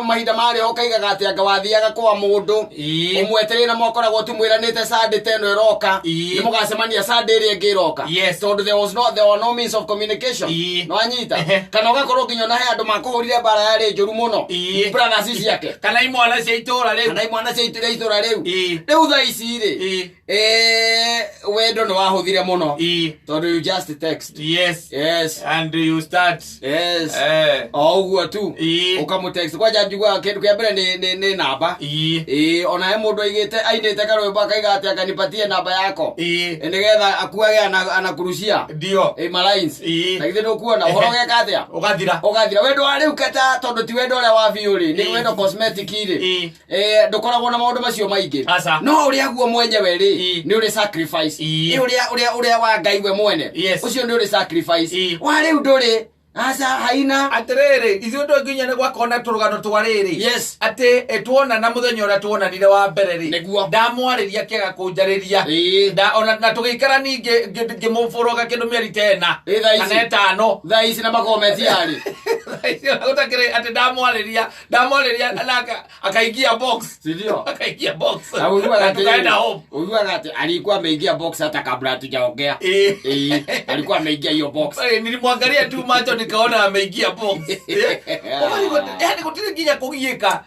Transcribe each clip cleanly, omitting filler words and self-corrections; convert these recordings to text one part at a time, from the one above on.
mahinda mari okaiga gati anga wathiaga kwa mundu umwetere na mokora go tumwiranite Sunday teno iroka ni mugacemania Sunday iri ngiroka so there was no means of communication no anyita kana ugakorwo nginya na he andu makuhurire bara ya rinjuru muno brother sisi yake kana imwana cia itura riu riu tha ici ri wendo no wahuthire muno tondu you just text yes and you start uguo tu ukamutext kwaja njugua kindu kia mbere ni namba ona he mundu aigite ainite karwimbo akaiga ati akanipatie namba yako nigetha akuage anakurucia ndio malines na githe ndukuona uhoro geka atia ugathira wendo wa riu kata tondu ti wendo uria wa biuri ni wendo cosmetic ri ndukoragwo na maundu macio maingi no uria guo mwenyewe ri ni uri sacrifice uria wa Ngai we mwene ucio ni uri sacrifice wa riu nduri asa haina atiriri ithu ndo nginya ne gwakona turugano twariri ati tuona na muthenya ura tuonanire wa mbere ri ndamwariria kiaga kunjariria nda ona na tugikara ninge ngimuforoga kindu mieri tena kana etano tha ici na makometi ari utakire ati ndamwariria alaka akaingia box ndio akaingia box akaenda home ujuaga ati alikuwa ameingia box hata kabla hatujaongea alikuwa ameingia hiyo box nilimwangalia tu macho nikaona ameingia box yani kutire nginya kugiika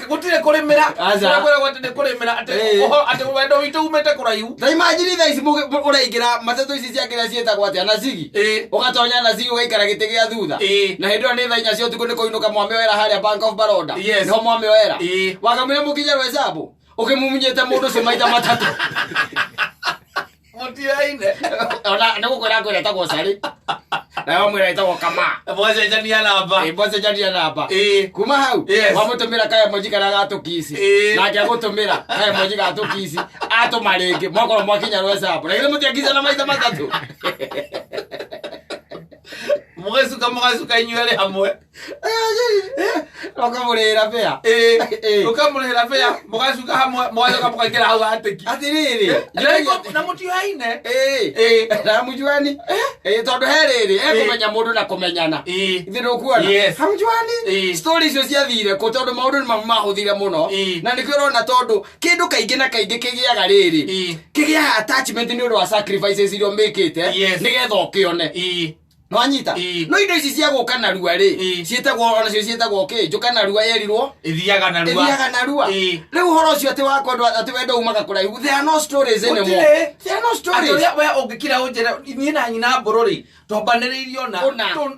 gutire kurimira azakwera gwatene kurimira ate wendo witu umete kuraihu na imagine tha ici uraingira matatu ici ciakira cietagwo atia na zigi ugatonya na zigi ugaikara gite gia thutha na hindu ni tha inya cio tuku ni kuinuka mwame wera haria Bank of Baroda no mwame wera wakamire mukinya rwesabu ukimumunyete mundu cio maita matatu mutiaine ona nagukwira kwira tagwo cari na mwira itagwo kama boze jania namba kuma hau wamutumira kaya moji kana gatukisi na kia gutumira kaya moji gatukisi atuma ringi mwakoro mwakinya rwesabu na ile mutiagiza na maita matatu mugesuka inyuere hamwe ukamurira bea ukamurira bea mugasuka hamwe mwazoka mukagira hau ateki atiriri na mutiaine na mujuani tondu heriri kumenya mundu na kumenyana ithiru kuona hamujuani story icio ciathire ko tondu maundu ni mahuthire muno na nikio rona tondu kindu kaingi na kaingi kigiaga riri kigia attachment ni undu wa sacrifices irio mikite nigetha ukione no anyita no indo ici cia guka na rua ri cietagwo ona cio cietagwo njuka na rua yerirwo ithiaga na rua riu horo ucio ati wakwa ati wendo umaga kuraihu there are no stories anymore there are no stories we ungikira unjira ni na nyina mbururi tombaniririo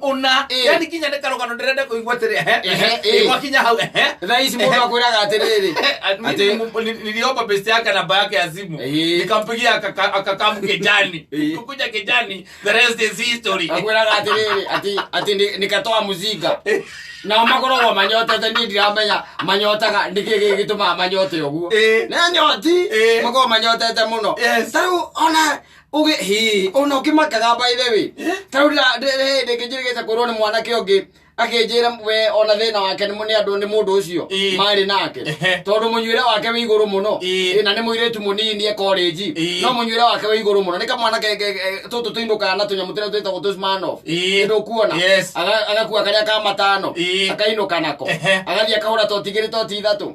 ona yani kinya ne karogano ndirenda kuigwa tiri gwakinya hau tha ici mundu akwiraga atiriri ati niliomba best yake namba yake ya simu nikampigia akakamu kijani kukuja kijani the rest is history ati nikatoa muzinga na makorogwo manyotete ni ndiramenya manyotaga ndikigi gituma manyote uguo na nyoti makorogwo manyotete muno tariu ona ona ukimakaga by the way tariu ndikijirigite kurwo ni mwanake ungi akijira we ona thina wake ni andu ni mundu ucio mari nake tondu munyuire wake wi iguru muno na ni muiretu munini e college no munyuire wake wi iguru muno ni kamwana tutu tuinuka na tunyamutira twita gutus man off ndu kuona agakuwa karia ka matano akainuka nako agathia kahura totigiri toti ithatu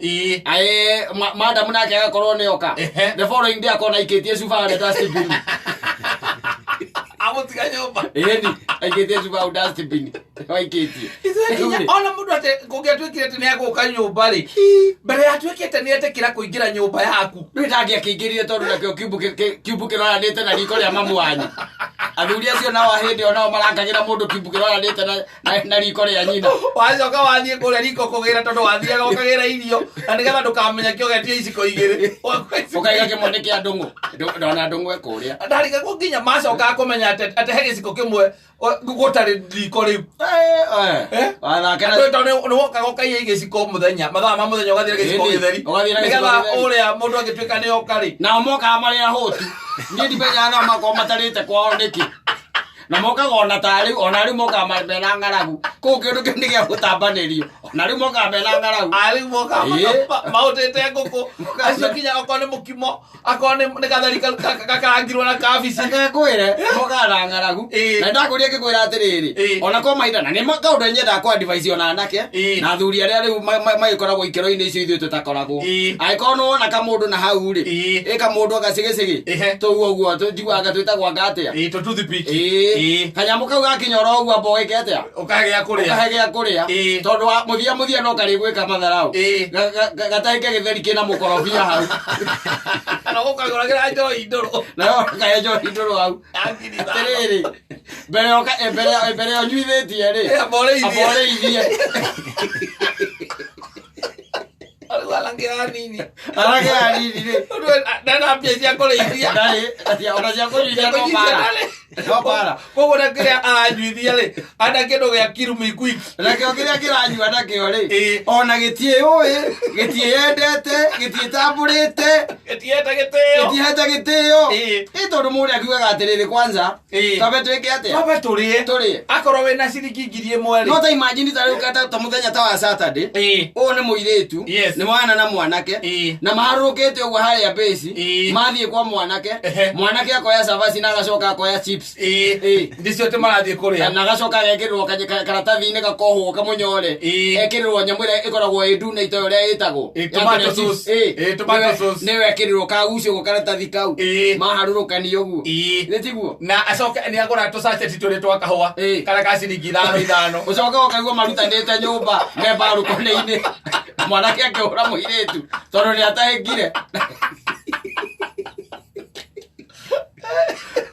madam nake agakorwo ni oka the following day akona ikitie sufare dustbin amutika nyumba aikitie sufare dustbin aikitie ona mundu ate kungetwikire ati ni aguka nyumba ri mbere ya twikite ni etekira kuingira nyumba yaku ndangia kiingirire tondu nakio kiubu kiroranite na riko ria mamu wanyu athuri acio nao ahindi onao marangagira mundu kiubu kiroranite na riko ria nyina wacoka wathie kuria riko kugira tondu wathiaga ukagira irio na nigetha ndukamenya kiogetie iciko igiri ukaiga kimone kia ndungu ndona ndungu ekuria ndariga kunginya macoka kumenya ate he giciko kimwe gutari riko riu wathakena tondu woka gokaia igiciko muthenya mathaa ma muthenya ugathira giciko githeri nigetha uria mundu agitwika ni okari na moka maria hotu ni ndimenya na mako matarite kwao niki na moka gona tari ona ri moka mena ngaragu ko kindu kindi gia gutambanirio na riu moka bena ngaragu ari moka mautete ngoko acio kinya akone mukimo akone ne gathari kakarangirwo na kabici akakwire moka na ngaragu na ndakuria kikwira atiriri ona ko maida na ni maundu nyenda kwa advice ona anake na thuri aria riu magikoragwo ikero-ini icio ithuĩ tutakoragwo angĩkorwo nĩ wona kamundu na hau ri kamundu agacigicigi tuguo guo njiguaga twĩtagwo ngatia kanyamu kau gakinya oro ũguo amba ũgĩke atĩa ũkahe gĩa kũrĩa tondũ mũthia no karĩ gwĩka matharau gatahĩke gĩtheri kĩna mũkorobia hau na ũkagũragĩra njohi ndũrũ nayo kahe njohi ndũrũ hau atĩrĩrĩ mbere ũnyuithĩtie rĩ amba ũrĩithie alangira nini rĩ ndana mbia cia kũrĩithia ona cia kũnyuithia no bara koguo na kĩrĩa aranyuithia rĩ anda kĩndũ gĩa kirumi quick nakĩo kĩrĩa kĩranyua nakĩo rĩ ona gĩtiĩũĩ gĩtiĩyendete gĩtiĩtambũrĩte gĩtiĩhete gĩtĩo tondũ mũndũ akiugaga atĩrĩrĩ kwanza twambe twĩke atĩa twambe tũrĩe akorwo wĩna ciringi 1,000 no ta imagine ta rĩu ta mũthenya ta wa Saturday ũũ nĩ mũirĩtu nĩ mwana na mwanake na maharũrũkĩte ũguo harĩa base mathiĩ kwa mwanake akoya cabaci na agacoka akoya chips ndicio te marathiĩ kũrĩa na agacoka agekĩrĩrwo karatathi-inĩ gakohwo kamũnyore ekĩrĩrwo nyamũ ĩrĩa ĩkoragwo ĩ ndune ito ũrĩa ĩtagwo tomato sauce nĩyo ekĩrĩrwo kagucio gũ karatathi kau maharũrũkania ũguo nĩ tiguo na acoke nĩ agũra tũsaceti tũrĩ twa kahũa karĩa ka ciringi 5 ũcoka ũkaigua marutanĩte nyũmba me mbarũko-inĩ mwanake akĩhũra mũirĩtu tondũ nĩ atahĩkire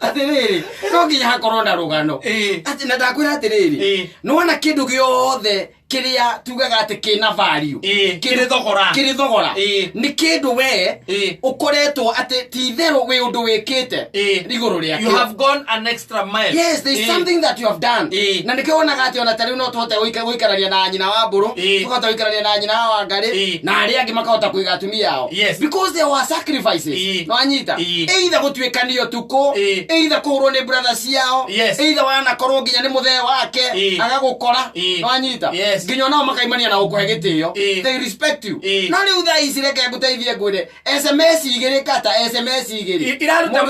atiriri no nginya hakorwo na rũgano ati na ndakwĩra atiriri nĩwona kĩndũ gĩothe kiria tugaga ati kina value kiri thogora ni kindu we ukoretwo ati tithero we undu wikite riguru ria you have gone an extra mile. Yes, there is something that you have done. Na nikionaga ati ona tari no tuhote guikarania na nyina wa mburu tukahota guikarania na nyina wa ngari na aria angi makahota kuiga atumia ao because there were sacrifices. No anyita either gutwikanio tuko either kuhurwo ni brothers yao either wana korwo nginya ni muthee wake agagukora. No anyita nginya nao makaimania na gukuhe gitio they respect you. No riu tha ici reke nguteithie ngwire SMS igiri kata SMS igiri iraruta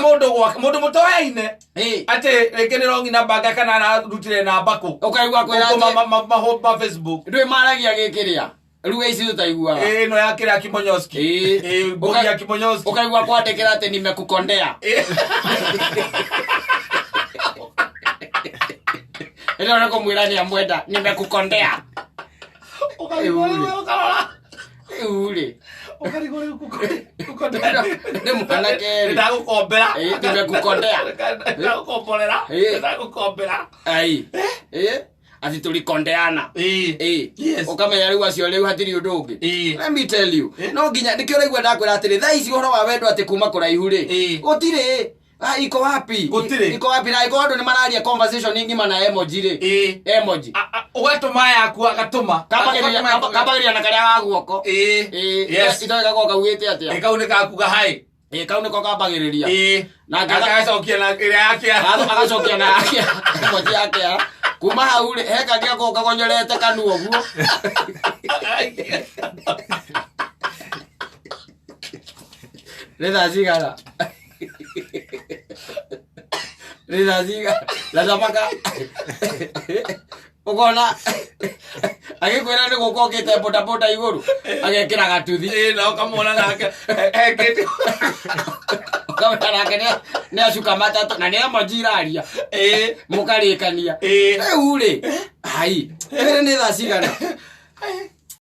mundu mutoyaine ati reke ni wrong number kana ararutire namba ku ukaigua kwira ma Facebook ndwe maragia gikiria riu ici tutaiguaga no ya kira Kimonyoski bogi ya Kimonyoski ukaigua kwandikira ati nimekukondea ilo nako mwirani amwenda nimekukondea ukarora ule ukarigore kukondea ni mwana keri ndagukombera nimekukondea ndagukombera ai ati tulikondeana ukamenya riu acio riu hatiri undu ungi. Let me tell you no nginya ndikio raigua ndakwira atiri tha ici horo wa wendo ati kuma kuraihu ri gutire iko wapi iko wapi na iko andu ni mararia conversation ngima na emoji ri emoji ugatuma yaku agatuma kabagiria na karia ga guoko yes itoga goka ugite atia ikaune kakuga hai kaune ko kabagiriria na agacokia na ira yake agacokia na yake emoji yake kuma hau ri heka gia goka gonyorete kanu oguo Reda zigara lazamaka ukona agikwira ni gukokite boda iguru agekira gatuthi na ukamona nake ekete ukamona nake ni acuka matatu na ni amojiraria mukarikania uri ai ni tha cigana